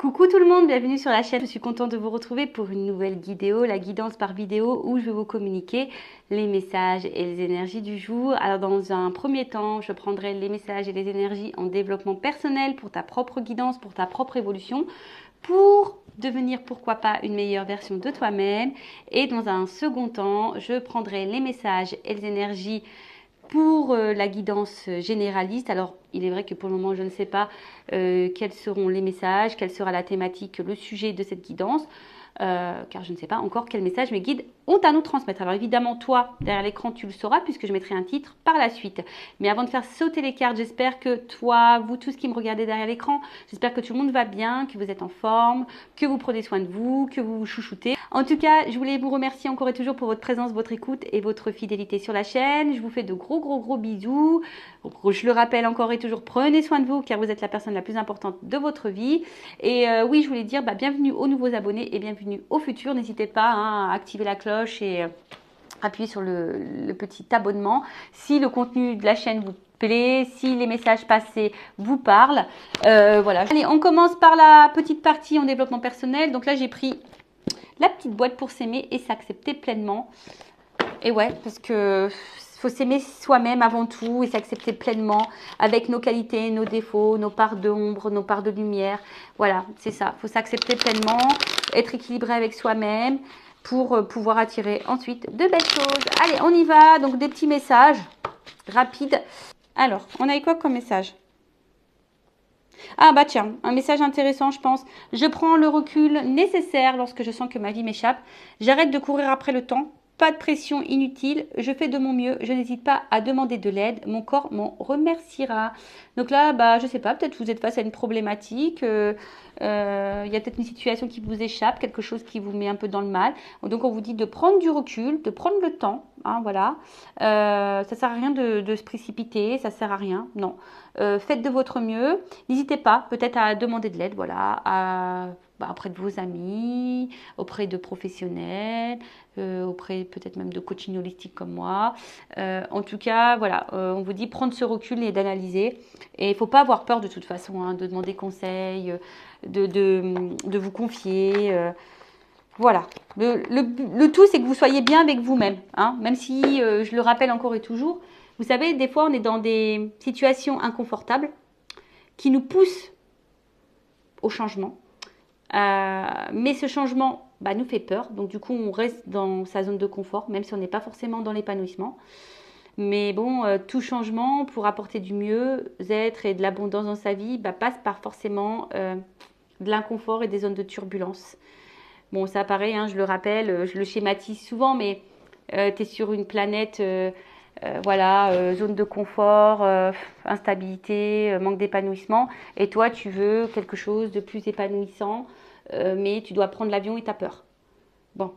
Coucou tout le monde, bienvenue sur la chaîne. Je suis contente de vous retrouver pour une nouvelle vidéo, la guidance par vidéo où je vais vous communiquer les messages et les énergies du jour. Alors dans un premier temps, je prendrai les messages et les énergies en développement personnel pour ta propre guidance, pour ta propre évolution, pour devenir pourquoi pas une meilleure version de toi-même. Et dans un second temps, je prendrai les messages et les énergies pour la guidance généraliste. Alors, il est vrai que pour le moment, je ne sais pas quels seront les messages, quelle sera la thématique, le sujet de cette guidance, car je ne sais pas encore quel message mes guides ont à nous transmettre. Alors évidemment, toi, derrière l'écran, tu le sauras puisque je mettrai un titre par la suite. Mais avant de faire sauter les cartes, j'espère que toi, vous tous qui me regardez derrière l'écran, j'espère que tout le monde va bien, que vous êtes en forme, que vous prenez soin de vous, que vous vous chouchoutez. En tout cas, je voulais vous remercier encore et toujours pour votre présence, votre écoute et votre fidélité sur la chaîne. Je vous fais de gros bisous. Je le rappelle encore et toujours, prenez soin de vous car vous êtes la personne la plus importante de votre vie. Et oui, je voulais dire bienvenue aux nouveaux abonnés et bienvenue aux futurs. N'hésitez pas à activer la cloche et appuyer sur le petit abonnement si le contenu de la chaîne vous plaît, si les messages passés vous parlent. Voilà. Allez, on commence par la petite partie en développement personnel. Donc là, j'ai pris la petite boîte pour s'aimer et s'accepter pleinement. Et ouais, parce que faut s'aimer soi-même avant tout et s'accepter pleinement avec nos qualités, nos défauts, nos parts d'ombre, nos parts de lumière. Voilà, c'est ça. Faut s'accepter pleinement, être équilibré avec soi-même pour pouvoir attirer ensuite de belles choses. Allez, on y va. Donc, des petits messages rapides. Alors, on a eu quoi comme message ? Ah bah tiens, un message intéressant je pense. Je prends le recul nécessaire lorsque je sens que ma vie m'échappe. J'arrête de courir après le temps. Pas de pression inutile, je fais de mon mieux, je n'hésite pas à demander de l'aide, mon corps m'en remerciera. Donc là, bah, je sais pas, peut-être vous êtes face à une problématique, y a peut-être une situation qui vous échappe, quelque chose qui vous met un peu dans le mal. Donc on vous dit de prendre du recul, de prendre le temps, hein, voilà. Ça sert à rien de se précipiter, ça sert à rien, non. Faites de votre mieux, n'hésitez pas peut-être à demander de l'aide, voilà, auprès de vos amis, auprès de professionnels, auprès peut-être même de coaching holistique comme moi. En tout cas, voilà, on vous dit prendre ce recul et d'analyser. Et il ne faut pas avoir peur de toute façon, hein, de demander conseil, de vous confier. Voilà. Le tout, c'est que vous soyez bien avec vous-même. Hein, même si, je le rappelle encore et toujours, vous savez, des fois, on est dans des situations inconfortables qui nous poussent au changement. Mais ce changement nous fait peur. Donc du coup, on reste dans sa zone de confort, même si on n'est pas forcément dans l'épanouissement. Mais bon, tout changement pour apporter du mieux-être et de l'abondance dans sa vie passe par forcément de l'inconfort et des zones de turbulence. Bon, ça pareil, hein, je le rappelle, je le schématise souvent, mais tu es sur une planète... zone de confort, instabilité, manque d'épanouissement. Et toi, tu veux quelque chose de plus épanouissant, mais tu dois prendre l'avion et tu as peur. Bon,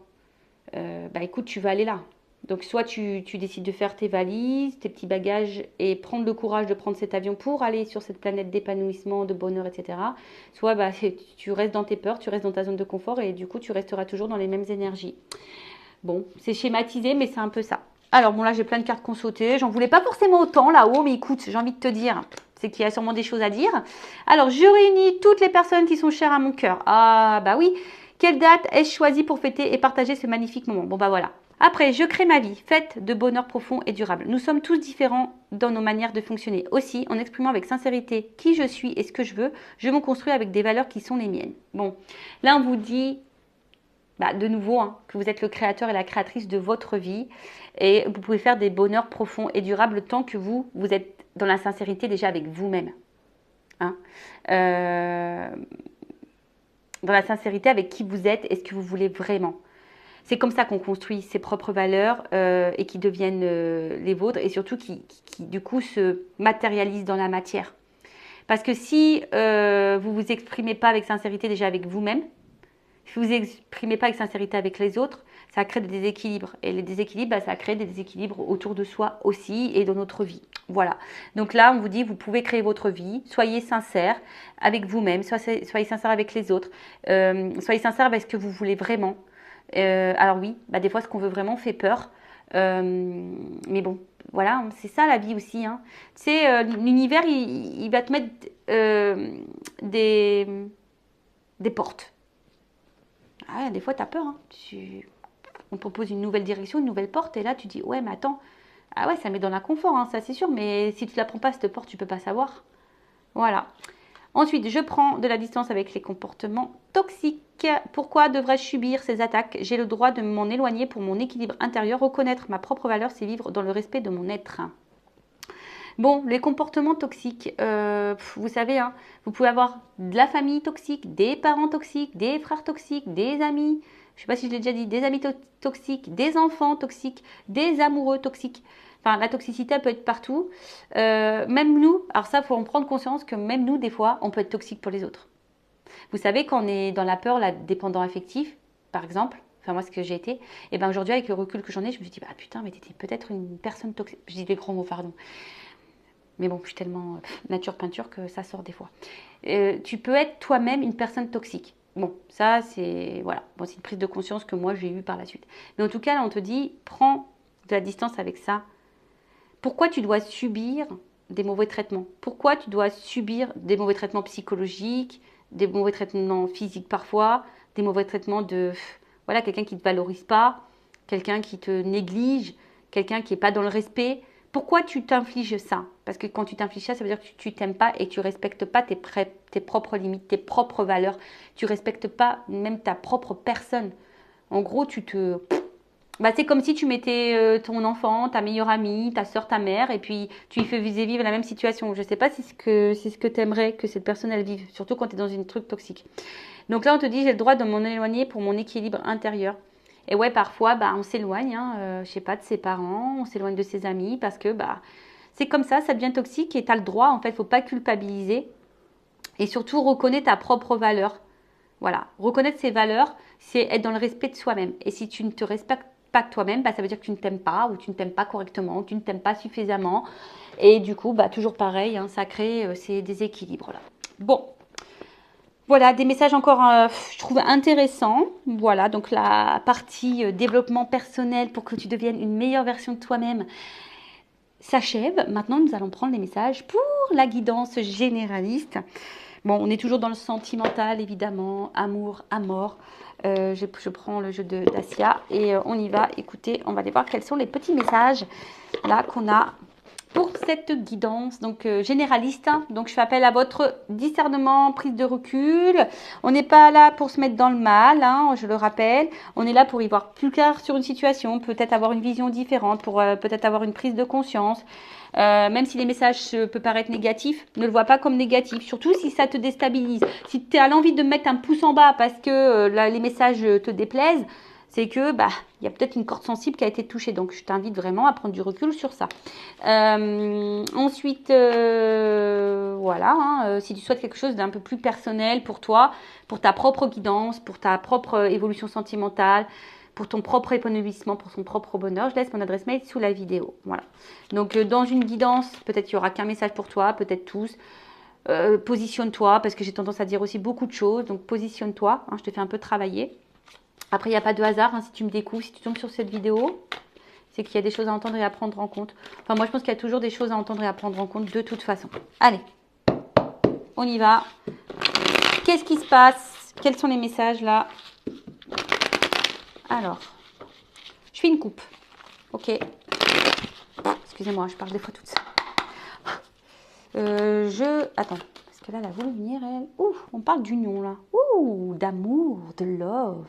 écoute, tu vas aller là. Donc, soit tu décides de faire tes valises, tes petits bagages et prendre le courage de prendre cet avion pour aller sur cette planète d'épanouissement, de bonheur, etc. Soit tu restes dans tes peurs, tu restes dans ta zone de confort et du coup, tu resteras toujours dans les mêmes énergies. Bon, c'est schématisé, mais c'est un peu ça. Alors bon, là, j'ai plein de cartes qu'on sautait. J'en voulais pas forcément autant là-haut, mais écoute, j'ai envie de te dire, c'est qu'il y a sûrement des choses à dire. Alors, je réunis toutes les personnes qui sont chères à mon cœur. Ah, bah oui. Quelle date ai-je choisi pour fêter et partager ce magnifique moment? Bon, bah voilà. Après, je crée ma vie, faite de bonheur profond et durable. Nous sommes tous différents dans nos manières de fonctionner. Aussi, en exprimant avec sincérité qui je suis et ce que je veux, je me construis avec des valeurs qui sont les miennes. Bon, là, on vous dit... de nouveau, hein, que vous êtes le créateur et la créatrice de votre vie et vous pouvez faire des bonheurs profonds et durables tant que vous êtes dans la sincérité déjà avec vous-même. Hein. Dans la sincérité avec qui vous êtes et ce que vous voulez vraiment. C'est comme ça qu'on construit ses propres valeurs et qui deviennent les vôtres et surtout qui du coup se matérialisent dans la matière. Parce que si vous ne vous exprimez pas avec sincérité déjà avec vous-même, si vous ne vous exprimez pas avec sincérité avec les autres, ça crée des déséquilibres. Et les déséquilibres, ça crée des déséquilibres autour de soi aussi et dans notre vie. Voilà. Donc là, on vous dit, vous pouvez créer votre vie. Soyez sincère avec vous-même. Soyez sincère avec les autres. Soyez sincère avec ce que vous voulez vraiment. Alors oui, des fois, ce qu'on veut vraiment fait peur. Mais bon, voilà, c'est ça la vie aussi. Hein. Tu sais, l'univers, il va te mettre des des portes. Ah, des fois, tu as peur. Hein. On propose une nouvelle direction, une nouvelle porte, et là, tu dis, ouais, mais attends, ah ouais, ça met dans l'inconfort, hein, ça c'est sûr, mais si tu ne la prends pas, cette porte, tu ne peux pas savoir. Voilà. Ensuite, je prends de la distance avec les comportements toxiques. Pourquoi devrais-je subir ces attaques? J'ai le droit de m'en éloigner pour mon équilibre intérieur. Reconnaître ma propre valeur, c'est vivre dans le respect de mon être. Bon, les comportements toxiques, vous savez, hein, vous pouvez avoir de la famille toxique, des parents toxiques, des frères toxiques, des amis, je ne sais pas si je l'ai déjà dit, des amis toxiques, des enfants toxiques, des amoureux toxiques. Enfin, la toxicité peut être partout. Même nous, alors ça, il faut en prendre conscience que même nous, des fois, on peut être toxique pour les autres. Vous savez, quand on est dans la peur, la dépendant affectif, par exemple, enfin moi, ce que j'ai été, et bien aujourd'hui, avec le recul que j'en ai, je me suis dit, bah putain, mais t'étais peut-être une personne toxique. Je dis des gros mots, pardon. Mais bon, je suis tellement nature peinture que ça sort des fois. Tu peux être toi-même une personne toxique. Bon, ça, c'est voilà. Bon, c'est une prise de conscience que moi, j'ai eue par la suite. Mais en tout cas, là, on te dit, prends de la distance avec ça. Pourquoi tu dois subir des mauvais traitements? Pourquoi tu dois subir des mauvais traitements psychologiques, des mauvais traitements physiques parfois, des mauvais traitements de voilà, quelqu'un qui ne te valorise pas, quelqu'un qui te néglige, quelqu'un qui n'est pas dans le respect? Pourquoi tu t'infliges ça? Parce que quand tu t'infliges ça, ça veut dire que tu t'aimes pas et tu respectes pas tes propres limites, tes propres valeurs. Tu respectes pas même ta propre personne. En gros, bah, c'est comme si tu mettais ton enfant, ta meilleure amie, ta soeur, ta mère, et puis tu lui faisais vivre la même situation. Je ne sais pas si c'est ce que tu aimerais que cette personne elle vive, surtout quand tu es dans une truc toxique. Donc là, on te dit, j'ai le droit de m'en éloigner pour mon équilibre intérieur. Et ouais, parfois, bah, on s'éloigne, hein, je sais pas, de ses parents, on s'éloigne de ses amis, parce que bah, c'est comme ça devient toxique, et tu as le droit, en fait, il ne faut pas culpabiliser. Et surtout, reconnaître ta propre valeur. Voilà, reconnaître ses valeurs, c'est être dans le respect de soi-même. Et si tu ne te respectes pas que toi-même, bah, ça veut dire que tu ne t'aimes pas, ou tu ne t'aimes pas correctement, ou tu ne t'aimes pas suffisamment. Et du coup, bah, toujours pareil, hein, ça crée ces déséquilibres-là. Bon, voilà, des messages encore, je trouve intéressants. Voilà, donc la partie développement personnel pour que tu deviennes une meilleure version de toi-même s'achève. Maintenant, nous allons prendre les messages pour la guidance généraliste. Bon, on est toujours dans le sentimental, évidemment, amour, à mort. Je prends le jeu de Dacia et on y va. Écoutez, on va aller voir quels sont les petits messages là qu'on a pour cette guidance donc généraliste. Donc, je fais appel à votre discernement, prise de recul. On n'est pas là pour se mettre dans le mal, hein, je le rappelle. On est là pour y voir plus clair sur une situation, peut-être avoir une vision différente, pour peut-être avoir une prise de conscience. Même si les messages peuvent paraître négatifs, ne le vois pas comme négatif, surtout si ça te déstabilise. Si tu as l'envie de mettre un pouce en bas parce que les messages te déplaisent, c'est que bah il y a peut-être une corde sensible qui a été touchée. Donc, je t'invite vraiment à prendre du recul sur ça. Ensuite, voilà, hein, si tu souhaites quelque chose d'un peu plus personnel pour toi, pour ta propre guidance, pour ta propre évolution sentimentale, pour ton propre épanouissement, pour son propre bonheur, je laisse mon adresse mail sous la vidéo. Voilà. Donc, dans une guidance, peut-être qu'il n'y aura qu'un message pour toi, peut-être tous. Positionne-toi, parce que j'ai tendance à dire aussi beaucoup de choses. Donc, positionne-toi. Hein, je te fais un peu travailler. Après, il n'y a pas de hasard. Hein, si tu me découvres, si tu tombes sur cette vidéo, c'est qu'il y a des choses à entendre et à prendre en compte. Enfin, moi, je pense qu'il y a toujours des choses à entendre et à prendre en compte de toute façon. Allez, on y va. Qu'est-ce qui se passe? Quels sont les messages là? Alors, je fais une coupe. Ok. Excusez-moi, je parle des fois toute seule. Attends, parce que là, elle a voulu venir, elle. Ouh, on parle d'union là. Ouh, d'amour, de love,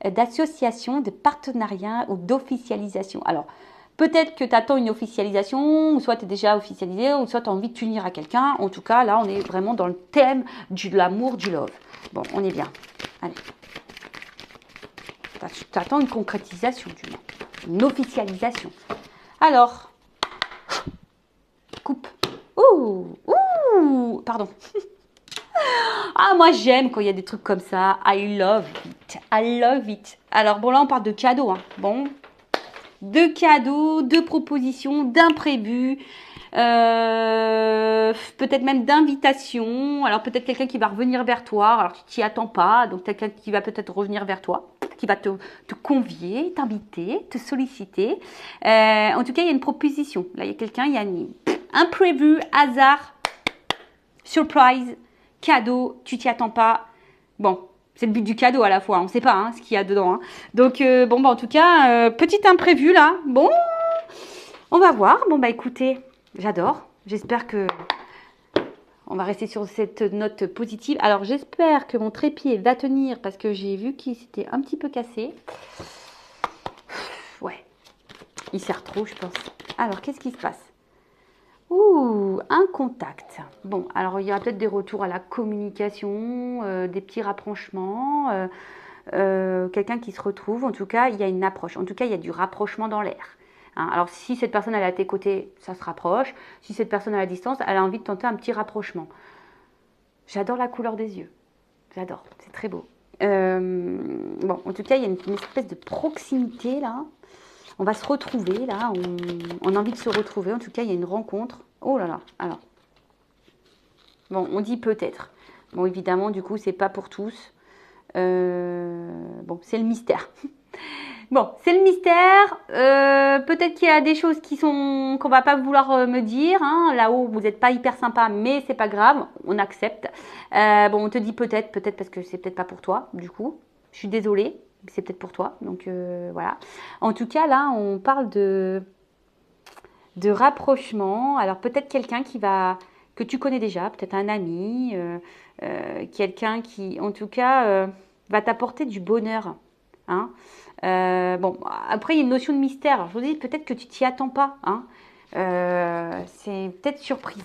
d'association, de partenariat ou d'officialisation. Alors, peut-être que tu attends une officialisation, ou soit tu es déjà officialisé, ou soit tu as envie de t'unir à quelqu'un. En tout cas, là, on est vraiment dans le thème de l'amour, du love. Bon, on est bien. Allez. Tu attends une concrétisation, du moins. Une officialisation. Alors, coupe. Ouh, ouh, pardon. Ah, moi, j'aime quand il y a des trucs comme ça. I love it. I love it. Alors, bon, là, on parle de cadeaux. Hein. Bon, de cadeaux, de propositions, d'imprévus. Peut-être même d'invitations. Alors, peut-être quelqu'un qui va revenir vers toi. Alors, tu t'y attends pas. Donc, quelqu'un qui va peut-être revenir vers toi, qui va te convier, t'inviter, te solliciter. En tout cas, il y a une proposition. Là, il y a quelqu'un, il y a un imprévu, hasard, surprise, cadeau, tu t'y attends pas. Bon, c'est le but du cadeau à la fois, on ne sait pas hein, ce qu'il y a dedans. Hein. Donc, bon, bah, en tout cas, petit imprévu là. Bon, on va voir. Bon, bah écoutez, j'adore. J'espère que on va rester sur cette note positive. Alors, j'espère que mon trépied va tenir parce que j'ai vu qu'il s'était un petit peu cassé. Ouais, il sert trop, je pense. Alors, qu'est-ce qui se passe? Ouh, un contact. Bon, alors il y aura peut-être des retours à la communication, des petits rapprochements, quelqu'un qui se retrouve. En tout cas, il y a une approche. En tout cas, il y a du rapprochement dans l'air. Hein, alors, si cette personne elle est à tes côtés, ça se rapproche. Si cette personne est à la distance, elle a envie de tenter un petit rapprochement. J'adore la couleur des yeux. J'adore, c'est très beau. Bon, en tout cas, il y a une espèce de proximité là. On va se retrouver là, on a envie de se retrouver. En tout cas, il y a une rencontre. Oh là là, alors. Bon, on dit peut-être. Bon, évidemment, du coup, c'est pas pour tous. Bon, c'est le mystère. Bon, c'est le mystère. Peut-être qu'il y a des choses qu'on va pas vouloir me dire. Hein. Là-haut, vous n'êtes pas hyper sympa, mais c'est pas grave, on accepte. Bon, on te dit peut-être parce que c'est peut-être pas pour toi, du coup. Je suis désolée, c'est peut-être pour toi. Donc voilà. En tout cas, là, on parle de rapprochement. Alors peut-être quelqu'un que tu connais déjà, peut-être un ami, quelqu'un qui, en tout cas, va t'apporter du bonheur. Hein. Bon, après, il y a une notion de mystère. Alors, je vous dis, peut-être que tu t'y attends pas. Hein. C'est peut-être surprise.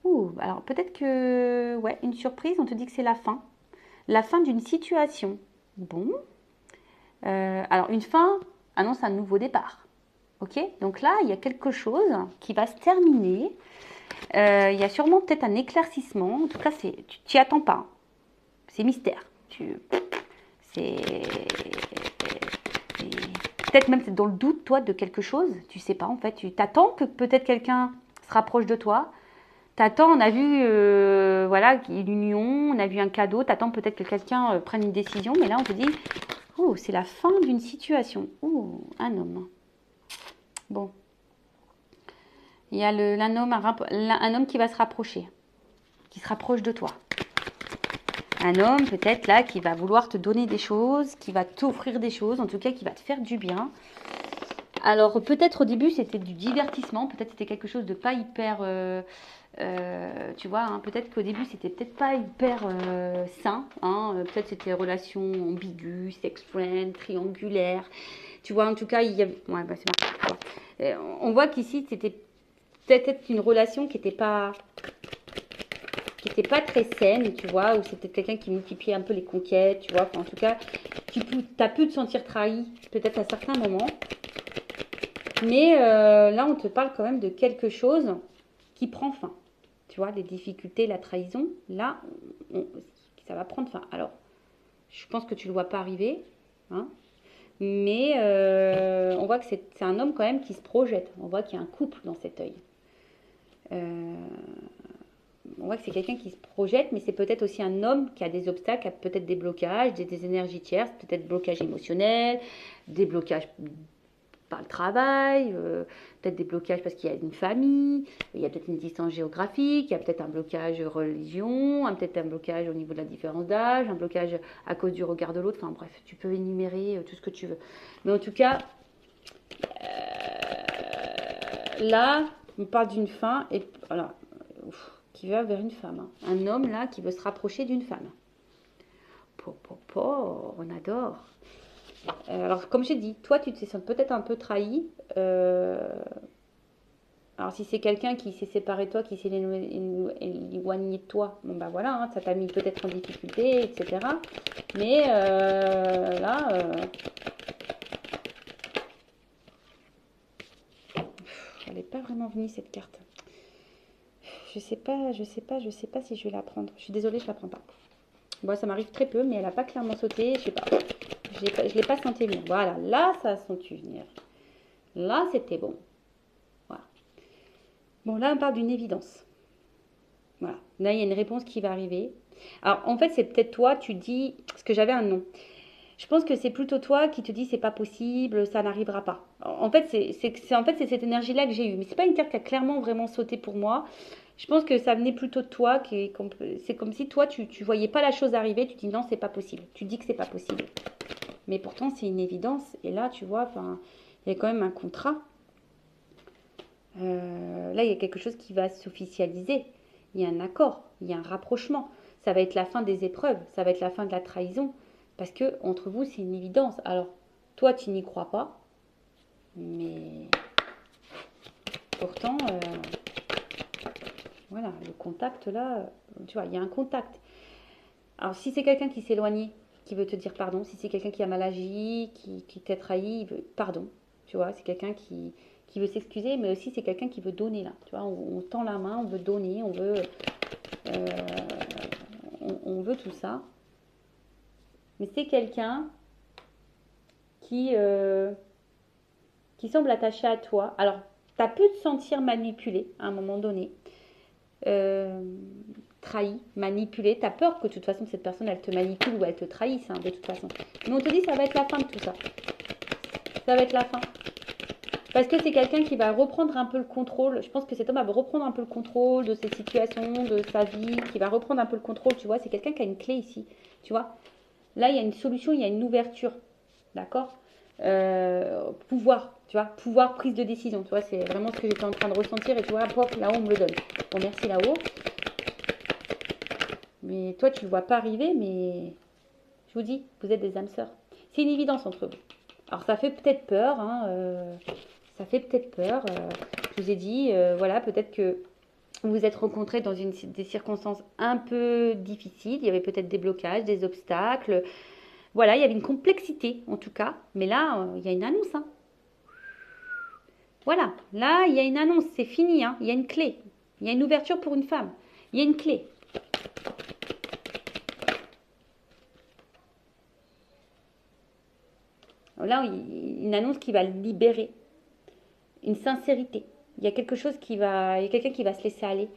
Ouh, alors peut-être que, ouais, une surprise, on te dit que c'est la fin. La fin d'une situation. Bon. Alors, une fin annonce un nouveau départ. Ok? Donc là, il y a quelque chose qui va se terminer. Il y a sûrement peut-être un éclaircissement. En tout cas, tu t'y attends pas. C'est mystère. C'est peut-être même dans le doute, toi, de quelque chose. Tu sais pas, en fait. Tu t'attends que peut-être quelqu'un se rapproche de toi. T'attends, on a vu voilà, une union, on a vu un cadeau. T'attends peut-être que quelqu'un prenne une décision. Mais là, on te dit, oh, c'est la fin d'une situation. Oh, un homme. Bon. Il y a un homme qui va se rapprocher. Qui se rapproche de toi. Un homme peut-être là qui va vouloir te donner des choses, qui va t'offrir des choses, en tout cas qui va te faire du bien. Alors peut-être au début c'était du divertissement, peut-être c'était quelque chose de pas hyper, tu vois, hein, peut-être qu'au début c'était peut-être pas hyper sain, hein, peut-être c'était relation ambiguë, sex friend, triangulaire, tu vois, en tout cas il y a, ouais bah c'est marrant. On voit qu'ici c'était peut-être une relation qui n'était pas très saine, tu vois, ou c'était quelqu'un qui multipliait un peu les conquêtes, tu vois. Enfin, en tout cas, tu as pu te sentir trahi, peut-être à certains moments. Mais là, on te parle quand même de quelque chose qui prend fin. Tu vois, les difficultés, la trahison, là, ça va prendre fin. Alors, je pense que tu ne le vois pas arriver, hein, mais on voit que c'est un homme quand même qui se projette. On voit qu'il y a un couple dans cet œil. On voit que c'est quelqu'un qui se projette, mais c'est peut-être aussi un homme qui a des obstacles, qui a peut-être des blocages, des énergies tierces, peut-être blocages émotionnels, des blocages par le travail, peut-être des blocages parce qu'il y a une famille, il y a peut-être une distance géographique, il y a peut-être un blocage religion, peut-être un blocage au niveau de la différence d'âge, un blocage à cause du regard de l'autre, enfin bref, tu peux énumérer tout ce que tu veux. Mais en tout cas, là, on parle d'une fin, et voilà, qui va vers une femme. Hein. Un homme là qui veut se rapprocher d'une femme. On adore. Alors comme j'ai dit, toi tu te sens peut-être un peu trahi. Alors si c'est quelqu'un qui s'est séparé de toi, qui s'est éloigné de toi, bon bah voilà, hein, ça t'a mis peut-être en difficulté, etc. Mais là, elle n'est pas vraiment venue cette carte. Je sais pas si je vais la prendre. Je suis désolée, je la prends pas. Bon, ça m'arrive très peu, mais elle n'a pas clairement sauté. Je sais pas. Je l'ai pas senti venir. Voilà, là, ça a senti venir. Là, c'était bon. Voilà. Bon, là, on parle d'une évidence. Voilà. Là, il y a une réponse qui va arriver. Alors, en fait, c'est peut-être toi, tu dis, parce que j'avais un nom. Je pense que c'est plutôt toi qui te dis c'est pas possible, ça n'arrivera pas. En fait, c'est cette énergie-là que j'ai eue. Mais c'est pas une carte qui a clairement vraiment sauté pour moi. Je pense que ça venait plutôt de toi. C'est comme si toi, tu ne voyais pas la chose arriver. Tu dis non, c'est pas possible. Tu dis que c'est pas possible. Mais pourtant, c'est une évidence. Et là, tu vois, il y a quand même un contrat. Là, il y a quelque chose qui va s'officialiser. Il y a un accord, il y a un rapprochement. Ça va être la fin des épreuves, ça va être la fin de la trahison. Parce que entre vous, c'est une évidence. Alors, toi, tu n'y crois pas. Mais pourtant, voilà, le contact là, tu vois, il y a un contact. Alors, si c'est quelqu'un qui s'est éloigné, qui veut te dire pardon, si c'est quelqu'un qui a mal agi, qui t'a trahi, il veut pardon. Tu vois, c'est quelqu'un qui veut s'excuser, mais aussi c'est quelqu'un qui veut donner là. Tu vois, on tend la main, on veut donner, euh, on veut tout ça. Mais c'est quelqu'un qui semble attaché à toi. Alors, tu as pu te sentir manipulé à un moment donné, trahi, manipulé. Tu as peur que de toute façon cette personne elle te manipule ou elle te trahisse de toute façon. Mais on te dit ça va être la fin de tout ça. Ça va être la fin. Parce que c'est quelqu'un qui va reprendre un peu le contrôle. Je pense que cet homme va reprendre un peu le contrôle de ses situations, de sa vie, qui va reprendre un peu le contrôle, tu vois. C'est quelqu'un qui a une clé ici, tu vois. Là, il y a une solution, il y a une ouverture, d'accord. Pouvoir, tu vois, pouvoir, prise de décision, tu vois. C'est vraiment ce que j'étais en train de ressentir et tu vois, pop, là-haut, on me le donne. Bon, merci là-haut. Mais toi, tu ne le vois pas arriver, mais je vous dis, vous êtes des âmes sœurs. C'est une évidence entre vous. Alors, ça fait peut-être peur, hein, ça fait peut-être peur. Je vous ai dit, voilà, peut-être que vous vous êtes rencontrés dans des circonstances un peu difficiles. Il y avait peut-être des blocages, des obstacles. Voilà, il y avait une complexité en tout cas. Mais là, il y a une annonce. Hein. Voilà, là, il y a une annonce. C'est fini. Hein. Il y a une clé. Il y a une ouverture pour une femme. Il y a une clé. Là, une annonce qui va libérer. Une sincérité. Il y a quelque chose il y a quelqu'un qui va se laisser aller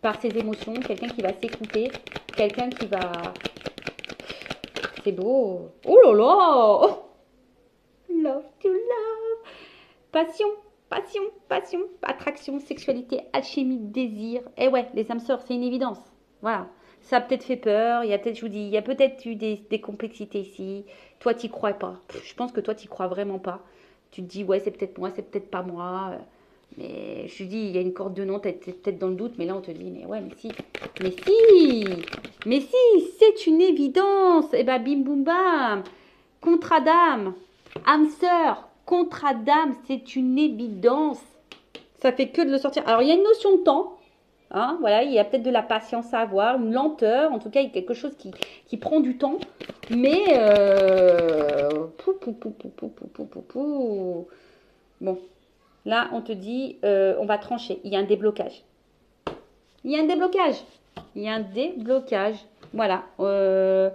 par ses émotions, quelqu'un qui va s'écouter, quelqu'un qui va... C'est beau. Oh là là, oh. Love to love. Passion, passion, passion, attraction, sexualité, alchimie, désir. Eh ouais, les âmes sœurs, c'est une évidence. Voilà. Ça a peut-être fait peur, il y a peut-être, je vous dis, il y a peut-être eu des complexités ici. Toi, tu n'y crois pas. Je pense que toi, tu n'y crois vraiment pas. Tu te dis, ouais, c'est peut-être moi, c'est peut-être pas moi. Mais je te dis, il y a une corde de non, t'es peut-être dans le doute, mais là, on te dit, mais ouais, mais si. Mais si. Mais si, c'est une évidence. Eh ben, bim, boum, bam. Contrat d'âme. Âme sœur. Contrat d'âme, c'est une évidence. Ça fait que de le sortir. Alors, il y a une notion de temps. Hein, voilà, il y a peut-être de la patience à avoir, une lenteur, en tout cas il y a quelque chose qui prend du temps, mais bon, là on te dit on va trancher, il y a un déblocage. Il y a un déblocage. Il y a un déblocage. Voilà. C'est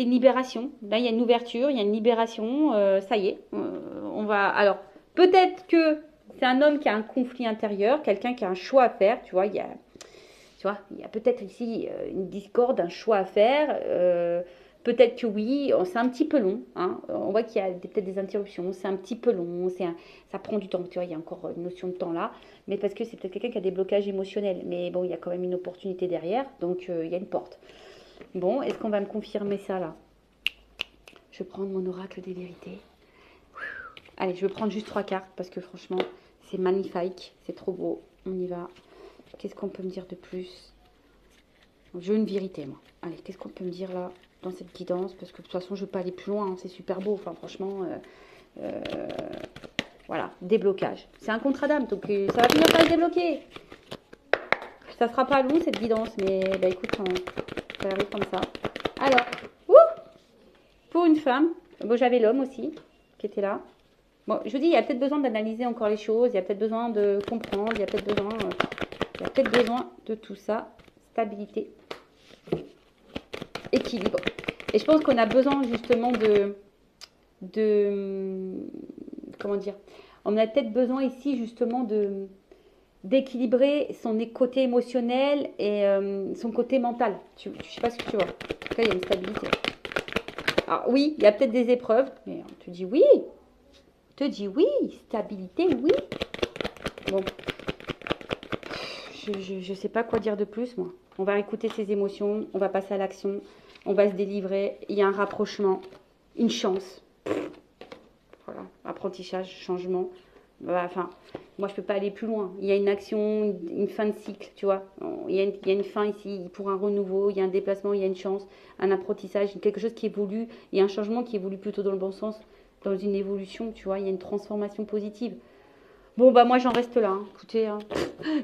une libération. Là, il y a une ouverture, il y a une libération. Ça y est. On va. Alors, peut-être que c'est un homme qui a un conflit intérieur, quelqu'un qui a un choix à faire. Tu vois, il y a peut-être ici une discorde, un choix à faire. Peut-être que oui, c'est un petit peu long. Hein. On voit qu'il y a peut-être des interruptions. C'est un petit peu long. Ça prend du temps. Tu vois, il y a encore une notion de temps là. Mais parce que c'est peut-être quelqu'un qui a des blocages émotionnels. Mais bon, il y a quand même une opportunité derrière. Donc, il y a une porte. Bon, est-ce qu'on va me confirmer ça là? Je vais prendre mon oracle des vérités. Allez, je vais prendre juste 3 cartes parce que franchement, c'est magnifique. C'est trop beau. On y va. Qu'est-ce qu'on peut me dire de plus? Je veux une vérité, moi. Allez, qu'est-ce qu'on peut me dire là dans cette guidance? Parce que de toute façon, je ne veux pas aller plus loin. Hein. C'est super beau. Enfin, franchement, voilà, déblocage. C'est un contrat d'âme, donc ça va finir par se débloquer. Ça sera pas long cette guidance, mais bah écoute, ça arrive comme ça. Alors, pour une femme, bon, j'avais l'homme aussi qui était là. Bon, je vous dis, il y a peut-être besoin d'analyser encore les choses, il y a peut-être besoin de comprendre, il y a peut-être besoin de tout ça. Stabilité, équilibre. Et je pense qu'on a besoin justement comment dire, on a peut-être besoin ici justement d'équilibrer son côté émotionnel et son côté mental. Je ne sais pas ce que tu vois. En tout cas, il y a une stabilité. Alors oui, il y a peut-être des épreuves, mais on te dit oui. Stabilité, oui. Bon. je sais pas quoi dire de plus, moi. On va écouter ses émotions, on va passer à l'action, on va se délivrer. Il y a un rapprochement, une chance. Voilà, apprentissage, changement. Enfin, moi, je peux pas aller plus loin. Il y a une action, une fin de cycle, tu vois. Il y a une fin ici pour un renouveau, il y a un déplacement, il y a une chance, un apprentissage, quelque chose qui évolue. Il y a un changement qui évolue plutôt dans le bon sens, dans une évolution, tu vois. Il y a une transformation positive. Bon, bah moi, j'en reste là. Hein. Écoutez, hein.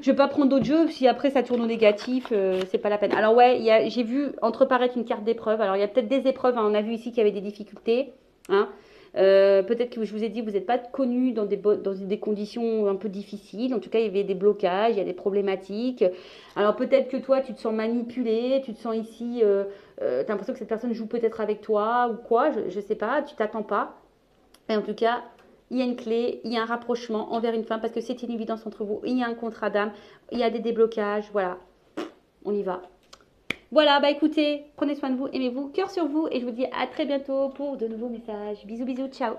Je vais pas prendre d'autres jeux. Si après, ça tourne au négatif, c'est pas la peine. Alors ouais, j'ai vu entreparaître une carte d'épreuve. Alors, il y a peut-être des épreuves. Hein. On a vu ici qu'il y avait des difficultés. Hein. Peut-être que je vous ai dit, vous n'êtes pas connu dans des conditions un peu difficiles. En tout cas, il y avait des blocages, il y a des problématiques. Alors peut-être que toi, tu te sens manipulé, tu te sens ici, tu as l'impression que cette personne joue peut-être avec toi ou quoi, je ne sais pas, tu t'attends pas. Et en tout cas, il y a une clé, il y a un rapprochement envers une femme parce que c'est une évidence entre vous. Il y a un contrat d'âme, il y a des déblocages, voilà. On y va. Voilà, bah écoutez, prenez soin de vous, aimez-vous, cœur sur vous et je vous dis à très bientôt pour de nouveaux messages. Bisous, bisous, ciao.